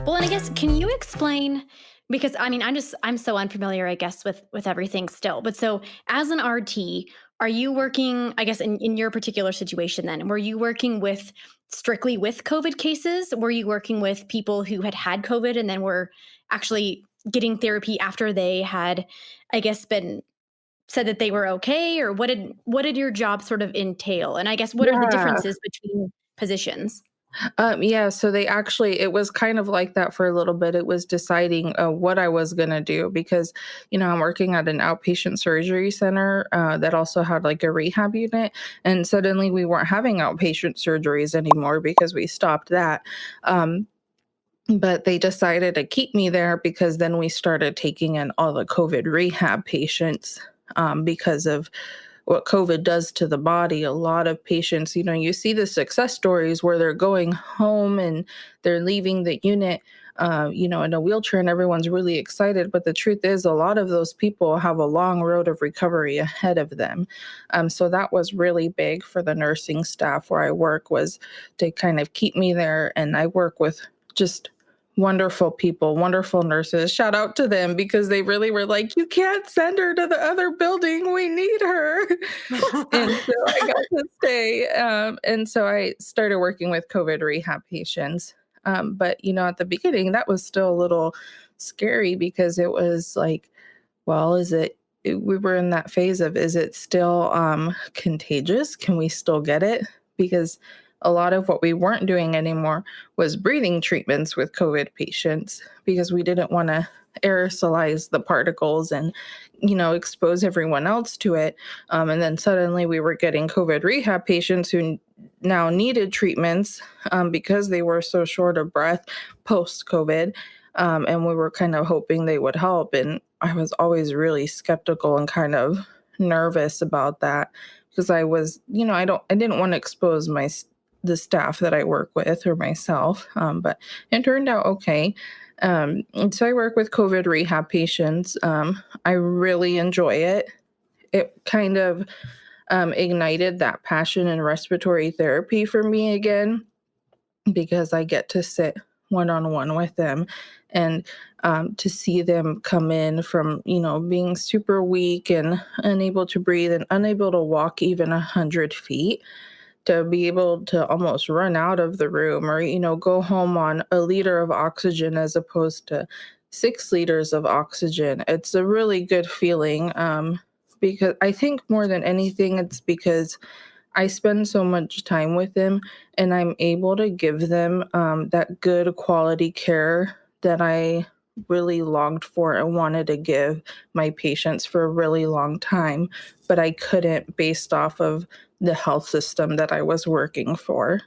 Well, and I guess can you explain because I mean I'm so unfamiliar I guess with everything still. But so as an RT, are you working I guess in your particular situation then, were you working with strictly with COVID cases? Were you working with people who had COVID and then were actually getting therapy after they had I guess been said that they were okay, or what did your job sort of entail? And I guess what are the Yeah. differences between positions? Yeah, so they actually it was kind of like that for a little bit. It was deciding what I was gonna do because, I'm working at an outpatient surgery center that also had like a rehab unit, and suddenly we weren't having outpatient surgeries anymore because we stopped that. Um, but they decided to keep me there because then we started taking in all the COVID rehab patients because of what COVID does to the body. A lot of patients, you see the success stories where they're going home and they're leaving the unit, in a wheelchair, and everyone's really excited. But the truth is, a lot of those people have a long road of recovery ahead of them. So that was really big for the nursing staff where I work, was to kind of keep me there. And I work with just wonderful people, wonderful nurses. Shout out to them because they really were like, "You can't send her to the other building. We need her." And so I got to stay. And so I started working with COVID rehab patients. But, at the beginning, that was still a little scary because it was like, well, we were in that phase of, is it still contagious? Can we still get it? Because a lot of what we weren't doing anymore was breathing treatments with COVID patients because we didn't want to aerosolize the particles and, expose everyone else to it. And then suddenly we were getting COVID rehab patients who now needed treatments because they were so short of breath post COVID. And we were kind of hoping they would help. And I was always really skeptical and kind of nervous about that because I didn't want to expose the staff that I work with or myself. But it turned out okay. And so I work with COVID rehab patients. I really enjoy it. It kind of ignited that passion in respiratory therapy for me again because I get to sit one on one with them and to see them come in from, being super weak and unable to breathe and unable to walk even 100 feet, to be able to almost run out of the room or, go home on a liter of oxygen as opposed to 6 liters of oxygen. It's a really good feeling because I think more than anything, it's because I spend so much time with them and I'm able to give them that good quality care that I really longed for and wanted to give my patients for a really long time, but I couldn't based off of the health system that I was working for.